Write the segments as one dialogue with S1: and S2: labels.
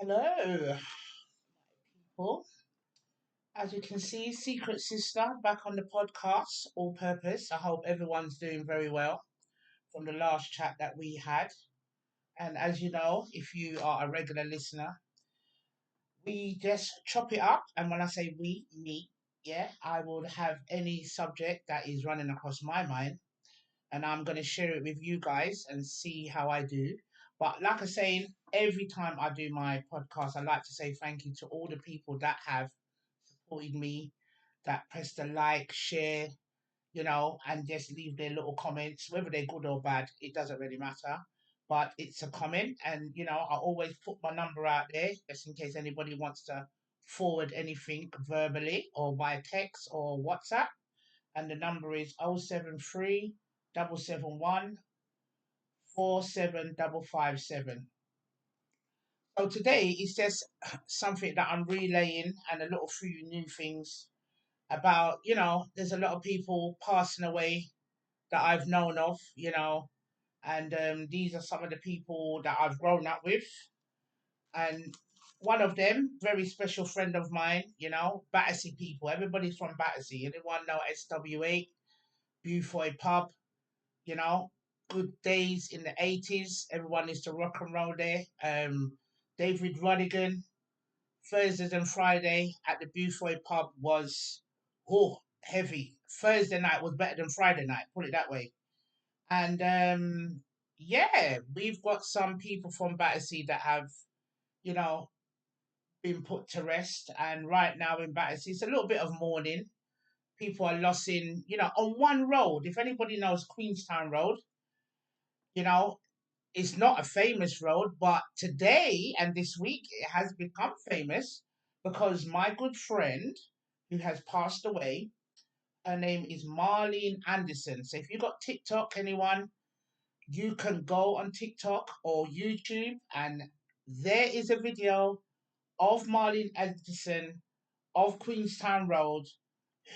S1: Hello, people. As you can see, Secret Sister back on the podcast, all purpose. I hope everyone's doing very well from the last chat that we had. And as you know, if you are a regular listener, we just chop it up. And when I say we, me, yeah, I will have any subject that is running across my mind and I'm going to share it with you guys and see how I do. But like I say, every time I do my podcast, I like to say thank you to all the people that have supported me, that press the like, share, and just leave their little comments, whether they're good or bad, it doesn't really matter. But it's a comment, and I always put my number out there just in case anybody wants to forward anything verbally or by text or WhatsApp. And the number is 073 771 47557. So today is just something that I'm relaying and a little few new things about, there's a lot of people passing away that I've known of, and these are some of the people that I've grown up with. And one of them, very special friend of mine, Battersea people. Everybody's from Battersea. Anyone know SW8, Bufoy Pub, you know, good days in the 80s. Everyone used to rock and roll there. David Rodigan, Thursdays and Friday at the Bufoy Pub was heavy. Thursday night was better than Friday night, put it that way. And yeah, we've got some people from Battersea that have, you know, been put to rest. And right now in Battersea, it's a little bit of mourning. People are lost in, on one road. If anybody knows Queenstown Road, you know, it's not a famous road, but today and this week it has become famous because my good friend who has passed away, her name is Marlene Anderson. So if you've got TikTok, anyone, you can go on TikTok or YouTube and there is a video of Marlene Anderson of Queenstown Road,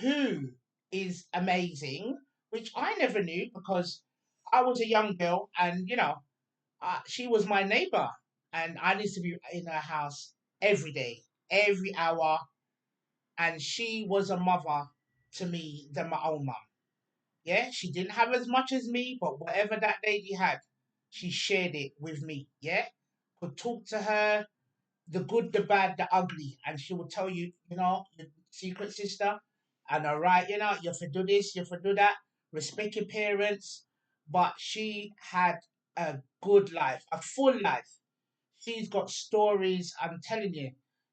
S1: who is amazing, which I never knew because I was a young girl and, she was my neighbor, and I used to be in her house every day, every hour, and she was a mother to me than my own mum. Yeah, she didn't have as much as me, but whatever that lady had, she shared it with me. Yeah, could talk to her, the good, the bad, the ugly, and she would tell you, your secret sister, and all right, you have to do this, you have to do that, respect your parents. But she had a good life, a full life. She's got stories, I'm telling you.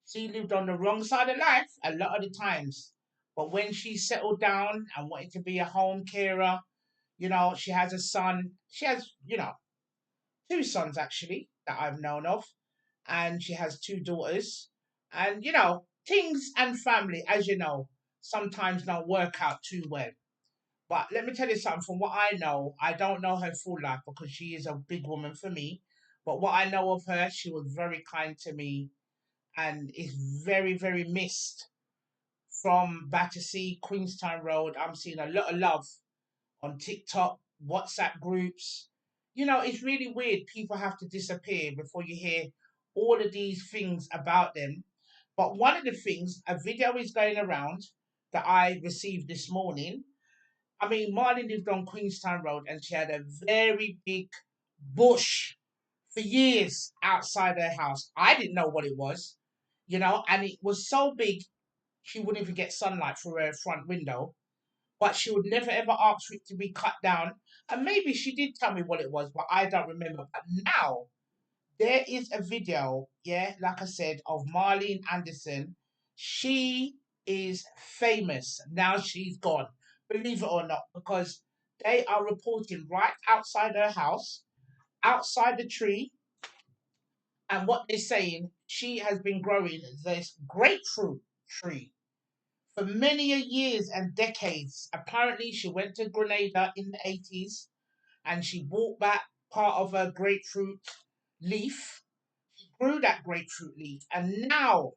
S1: She lived on the wrong side of life a lot of the times. But when she settled down and wanted to be a home carer, she has a son. She has, two sons actually that I've known of, and she has two daughters. And things and family, as you know, sometimes don't work out too well. But let me tell you something from what I know, I don't know her full life because she is a big woman for me. But what I know of her, she was very kind to me and is very, very missed from Battersea, Queenstown Road. I'm seeing a lot of love on TikTok, WhatsApp groups. It's really weird. People have to disappear before you hear all of these things about them. But one of the things, a video is going around that I received this morning. I mean, Marley lived on Queenstown Road and she had a very big bush for years outside her house. I didn't know what it was, and it was so big she wouldn't even get sunlight through her front window, but she would never ever ask for it to be cut down. And maybe she did tell me what it was, but I don't remember. But now there is a video, yeah, like I said, of Marlene Anderson. She is famous. Now she's gone, believe it or not, because they are reporting right outside her house, outside the tree, and what they're saying, she has been growing this grapefruit tree for many a years and decades. Apparently, she went to Grenada in the 80s and she brought back part of her grapefruit leaf. She grew that grapefruit leaf, and now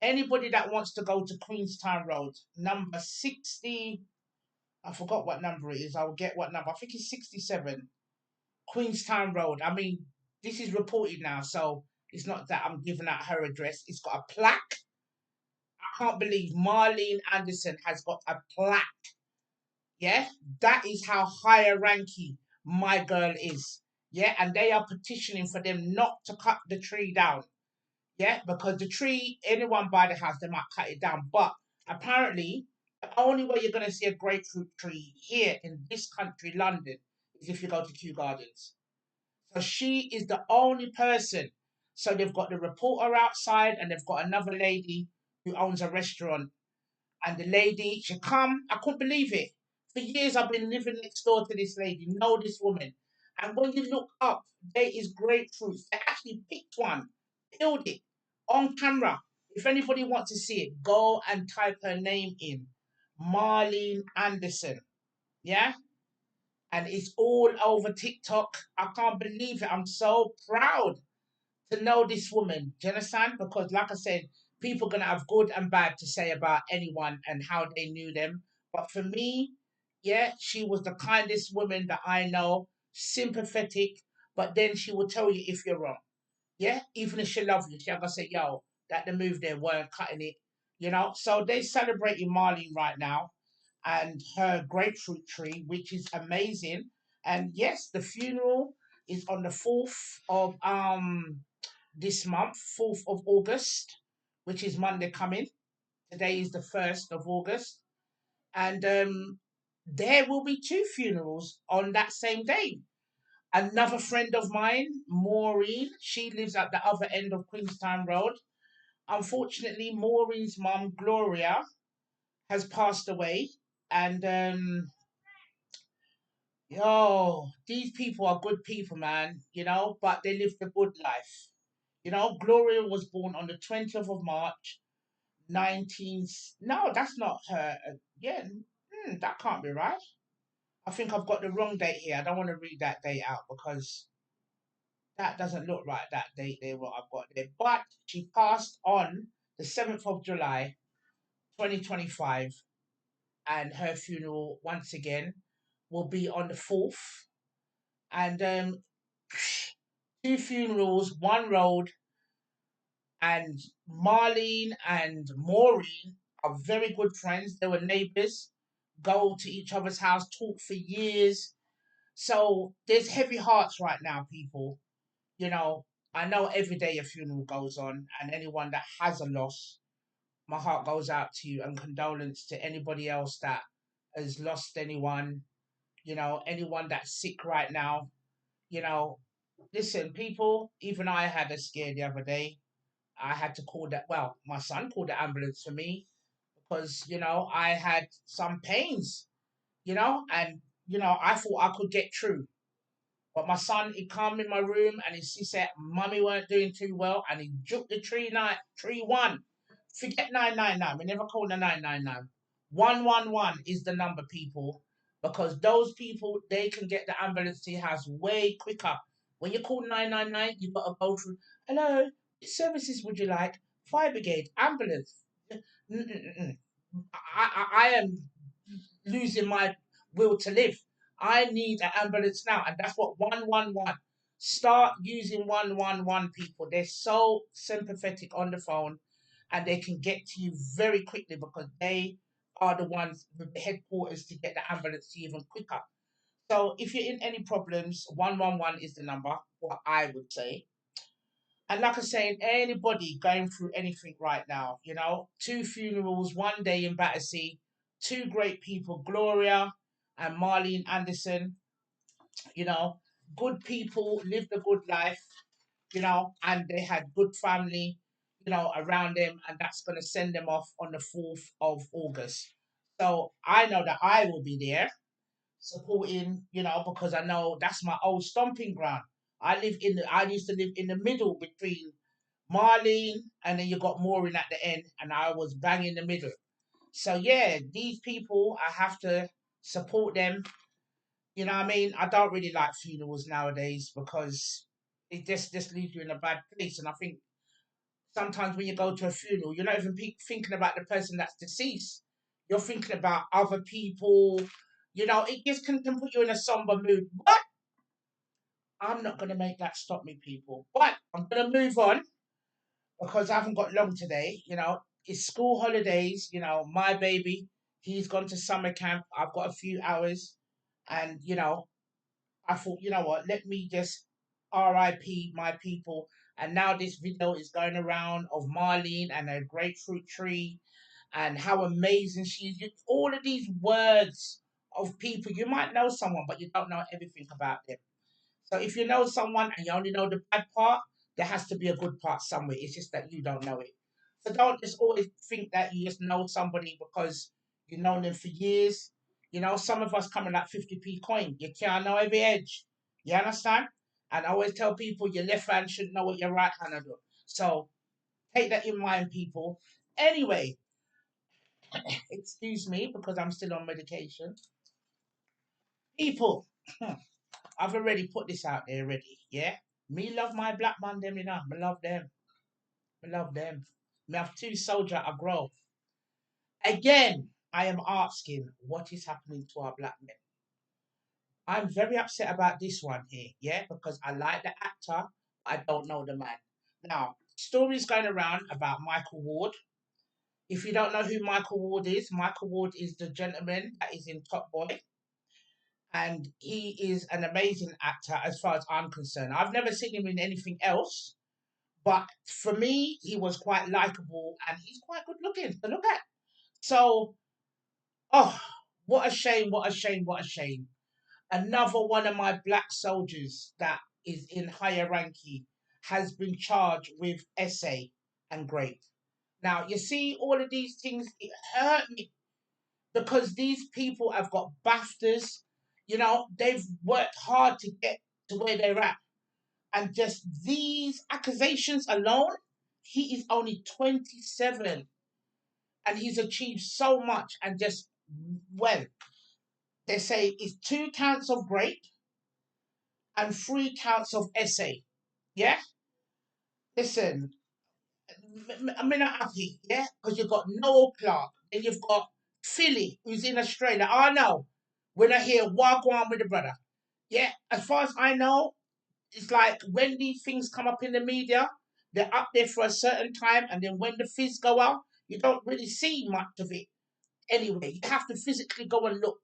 S1: anybody that wants to go to Queenstown Road, number 60, I forgot what number it is. I'll get what number. I think it's 67, Queenstown Road. I mean, this is reported now, so It's not that I'm giving out her address. It's got a plaque. I can't believe Marlene Anderson has got a plaque. Yeah, that is how higher ranking my girl is. Yeah, and they are petitioning for them not to cut the tree down. Yeah, because the tree, anyone by the house, they might cut it down. But apparently, the only way you're going to see a grapefruit tree here in this country, London, is if you go to Kew Gardens. So she is the only person. So they've got the reporter outside, and they've got another lady who owns a restaurant. And the lady, she come, I couldn't believe it. For years I've been living next door to this lady, know this woman. And when you look up, there is grapefruits. They actually picked one, peeled it on camera. If anybody wants to see it, go and type her name in. Marlene Anderson. Yeah? And it's all over TikTok. I can't believe it. I'm so proud to know this woman. Do you understand? Because, like I said, people are going to have good and bad to say about anyone and how they knew them. But for me, yeah, she was the kindest woman that I know, sympathetic, but then she will tell you if you're wrong. Yeah, even if she loves you, she'll go say, yo, that the move there weren't cutting it. So they're celebrating Marlene right now and her grapefruit tree, which is amazing. And yes, the funeral is on the 4th of this month, 4th of August, which is Monday coming. Today is the 1st of August. And there will be two funerals on that same day. Another friend of mine, Maureen, she lives at the other end of Queenstown Road. Unfortunately, Maureen's mum, Gloria, has passed away. And these people are good people, man, but they lived a good life. Gloria was born on the 20th of March, 19. No, that's not her. Yeah, that can't be right. I think I've got the wrong date here. I don't want to read that date out because that doesn't look right, that date there, what I've got there. But she passed on the 7th of July, 2025, and her funeral, once again, will be on the 4th. And two funerals, one road, and Marlene and Maureen are very good friends. They were neighbors, go to each other's house, talk for years. So there's heavy hearts right now, people. You know, I know every day a funeral goes on, and anyone that has a loss, my heart goes out to you and condolence to anybody else that has lost anyone, anyone that's sick right now. You know, listen, people, even I had a scare the other day. I had to call that, well, my son called the ambulance for me because, I had some pains, and, I thought I could get through. But my son, he come in my room and he said, Mummy weren't doing too well, and he juked the tree one. Forget 999. We never call the 999. 111 is the number, people, because those people, they can get the ambulance to your house way quicker. When you call 999, you've got to go through, hello, what services would you like? Fire brigade, ambulance. Mm-mm-mm. I am losing my will to live. I need an ambulance now. And that's what 111. Start using 111, people. They're so sympathetic on the phone and they can get to you very quickly because they are the ones with the headquarters to get the ambulance to you even quicker. So if you're in any problems, 111 is the number, what I would say. And like I say, anybody going through anything right now, two funerals, one day in Battersea, two great people, Gloria and Marlene Anderson, you know, good people, lived a good life, and they had good family, around them, and that's going to send them off on the 4th of August. So I know that I will be there supporting, because I know that's my old stomping ground. I used to live in the middle between Marlene, and then you got Maureen at the end, and I was bang in the middle. So yeah, these people, I have to support them. You know what I mean? I don't really like funerals nowadays because it just leaves you in a bad place. And I think sometimes when you go to a funeral, you're not even thinking about the person that's deceased. You're thinking about other people. It just can put you in a somber mood. But I'm not going to make that stop me, people. But I'm going to move on because I haven't got long today. It's school holidays. My baby, he's gone to summer camp. I've got a few hours, and I thought, you know what, let me just RIP my people. And now this video is going around of Marlene and her grapefruit tree and how amazing she is. All of these words of people. You might know someone, but you don't know everything about them. So if you know someone and you only know the bad part, there has to be a good part somewhere. It's just that you don't know it. So don't just always think that you just know somebody because you've known them for years. Some of us coming like 50p coin. You can't know every edge. You understand? And I always tell people your left hand should know what your right hand do. So take that in mind, people. Anyway, excuse me because I'm still on medication. People, I've already put this out there already. Yeah? Me love my black man them, I love them. I love them. Me have two soldier I grow. Again, I am asking what is happening to our black men. I'm very upset about this one here, yeah, because I like the actor, but I don't know the man. Now, stories going around about Michael Ward. If you don't know who Michael Ward is the gentleman that is in Top Boy, and he is an amazing actor as far as I'm concerned. I've never seen him in anything else, but for me, he was quite likable and he's quite good looking to look at. So, oh, what a shame, what a shame, what a shame. Another one of my black soldiers that is in higher ranking has been charged with essay and grape. Now, you see, all of these things, it hurt me because these people have got BAFTAs. They've worked hard to get to where they're at. And just these accusations alone, he is only 27 and he's achieved so much. And just, well, they say it's 2 counts of grape and 3 counts of essay. Yeah? Listen, I'm not happy, yeah? Because you've got Noel Clark and you've got Philly, who's in Australia. I know. When I hear walk on with the brother. Yeah, as far as I know, it's like when these things come up in the media, they're up there for a certain time, and then when the fizz go out, you don't really see much of it. Anyway, you have to physically go and look.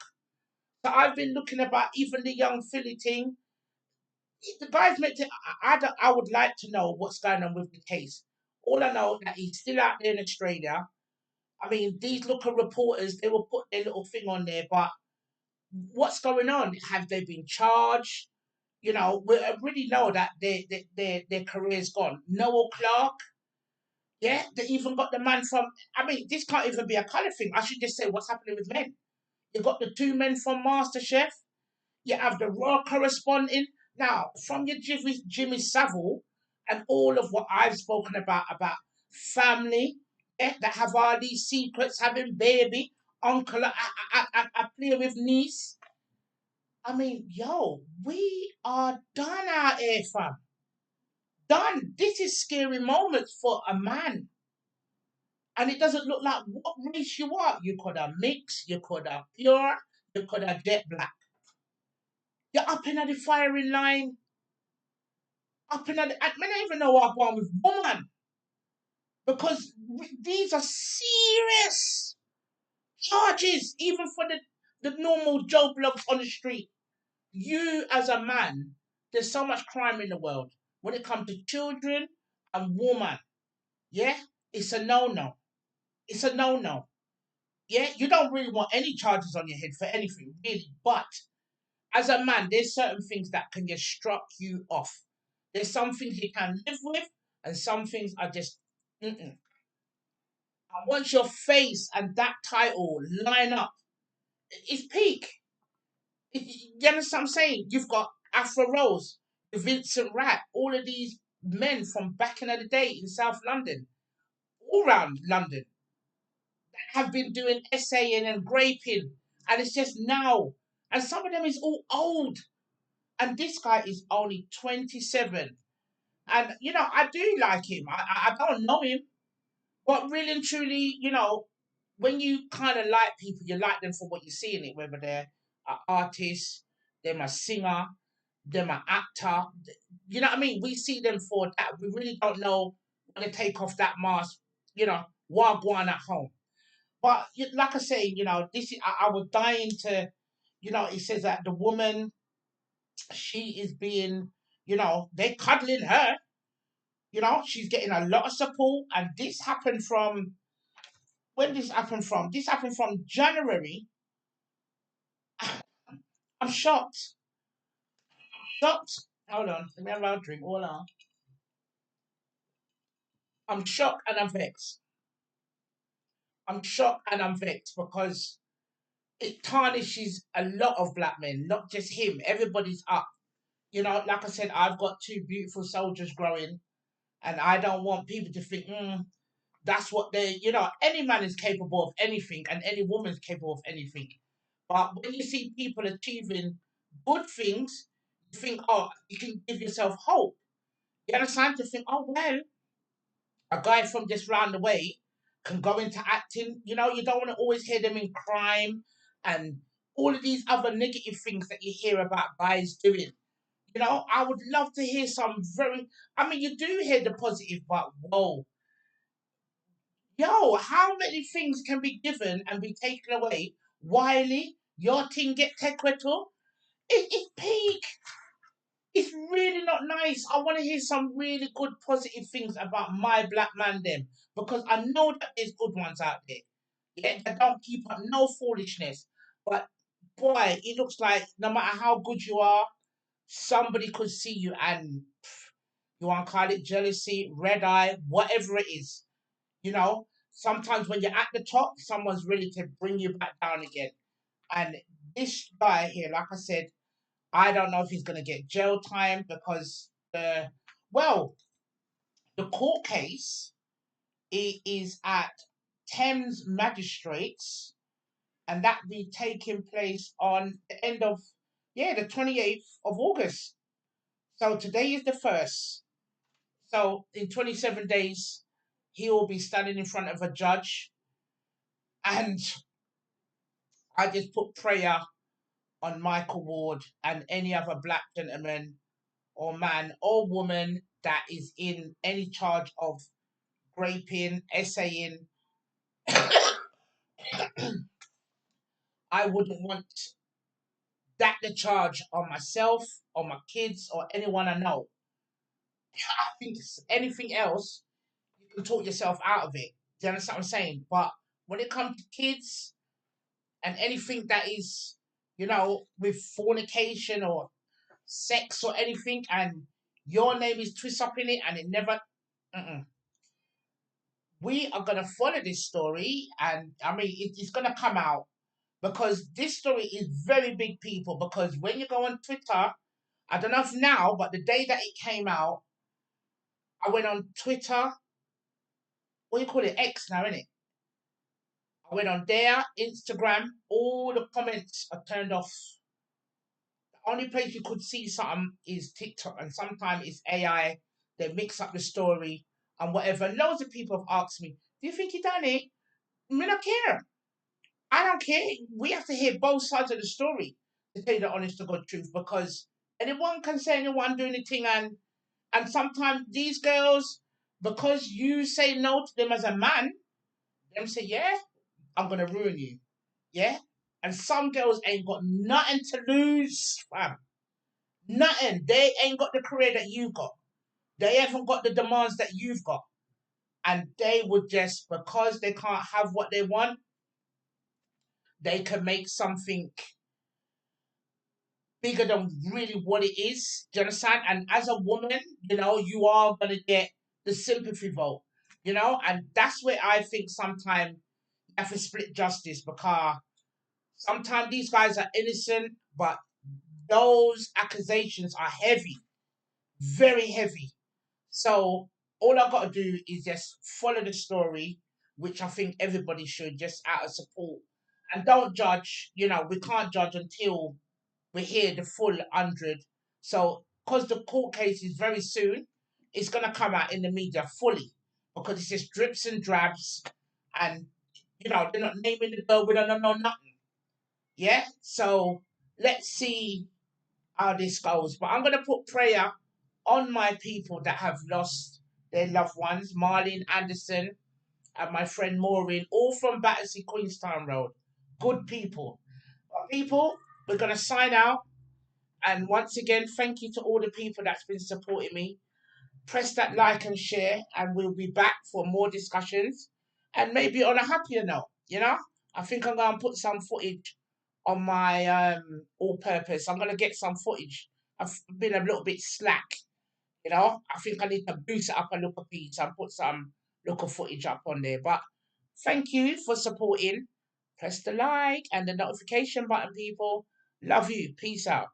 S1: So I've been looking about even the young Philly team. The guy's meant to. I would like to know what's going on with the case. All I know that he's still out there in Australia. I mean, these local reporters, they will put their little thing on there, but what's going on? Have they been charged? We already know that their career's gone. Noel Clark, yeah, they even got the man from. I mean, this can't even be a colour thing. I should just say what's happening with men. You got the two men from MasterChef. You have the Raw corresponding. Now, from your Jimmy Savile and all of what I've spoken about family, that have all these secrets, having baby, uncle, I play with niece. I mean, yo, we are done out here, fam. Done. This is scary moments for a man. And it doesn't look like what race you are. You could have mixed, you could have pure, you could have jet black. You're up in the firing line, up in the. I don't even know what I'm going with woman. Because these are serious charges, even for the normal Joe blocks on the street. You, as a man, there's so much crime in the world. When it comes to children and woman, yeah, it's a no no. It's a no no. Yeah, you don't really want any charges on your head for anything, really. But as a man, there's certain things that can just struck you off. There's some things you can live with, and some things are just. Mm-mm. And once your face and that title line up, it's peak. You understand what I'm saying? You've got Afro Rose, Vincent Rat, all of these men from back in the day in South London, all around London, have been doing essaying and graping, and it's just now. And some of them is all old, and this guy is only 27. And I do like him. I don't know him, but really and truly, when you kind of like people, you like them for what you see in it, whether they're an artist, they're a singer. them an actor. You know what I mean? We see them for that. We really don't know when to take off that mask. Wagwan at home. But like I say, this is I was dying to, it says that the woman, she is being, they cuddling her. She's getting a lot of support, and this happened from when this happened from. This happened from January. I'm shocked. Shocked. Hold on, let me have a drink. Hold on. I'm shocked and I'm vexed. I'm shocked and I'm vexed because it tarnishes a lot of black men, not just him. Everybody's up. Like I said, I've got two beautiful soldiers growing, and I don't want people to think, that's what they, any man is capable of anything, and any woman's capable of anything. But when you see people achieving good things, you think, oh, you can give yourself hope. You understand? To think, oh, well, a guy from just round the way can go into acting. You don't want to always hear them in crime and all of these other negative things that you hear about guys doing. I would love to hear some very, I mean, you do hear the positive, but whoa, yo, how many things can be given and be taken away? Wiley, your thing get tekweto. It's peak. It's really not nice. I want to hear some really good positive things about my black man them because I know that there's good ones out there. Yeah, that don't keep up no foolishness. But boy, it looks like no matter how good you are, somebody could see you and you want to call it jealousy, red eye, whatever it is. Sometimes when you're at the top, someone's ready to bring you back down again. And this guy here, like I said, I don't know if he's going to get jail time because well, the court case is at Thames Magistrates, and that be taking place on the end of the 28th of August. So today is the first. So in 27 days, he will be standing in front of a judge, and I just put prayer on Michael Ward and any other black gentleman or man or woman that is in any charge of raping, essaying. I wouldn't want that the charge on myself or my kids or anyone I know. I think anything else, you can talk yourself out of it. Do you understand what I'm saying? But when it comes to kids and anything that is, with fornication or sex or anything, and your name is twist up in it and it never. Mm-mm. We are going to follow this story, and I mean, it's going to come out because this story is very big, people. Because when you go on Twitter, I don't know if now, but the day that it came out, I went on Twitter. What do you call it? X now, isn't it? I went on there, Instagram. All the comments are turned off. The only place you could see something is TikTok, and sometimes it's AI. They mix up the story and whatever. Loads of people have asked me, "Do you think he done it?" I don't care. I don't care. We have to hear both sides of the story to tell you the honest to God truth because anyone can say anyone doing anything, and sometimes these girls, because you say no to them as a man, them say, yeah, I'm gonna ruin you. Yeah? And some girls ain't got nothing to lose, fam. Nothing. They ain't got the career that you got. They haven't got the demands that you've got. And they would just, because they can't have what they want, they can make something bigger than really what it is. Do you understand? And as a woman, you are gonna get the sympathy vote. And that's where I think sometimes you have to split justice because sometimes these guys are innocent, but those accusations are heavy, very heavy. So all I've got to do is just follow the story, which I think everybody should, just out of support. And don't judge, we can't judge until we hear the full 100. So, because the court case is very soon, it's going to come out in the media fully because it's just drips and drabs. And, they're not naming the girl, we don't know nothing. Yeah? So, let's see how this goes. But I'm gonna put prayer on my people that have lost their loved ones, Marlene Anderson and my friend Maureen, all from Battersea Queenstown Road. Good people. But people, we're gonna sign out. And once again, thank you to all the people that's been supporting me. Press that like and share, and we'll be back for more discussions and maybe on a happier note. I think I'm going to put some footage on my all purpose. I'm going to get some footage. I've been a little bit slack. I think I need to boost it up a little bit and put some local footage up on there. But thank you for supporting. Press the like and the notification button, people. Love you. Peace out.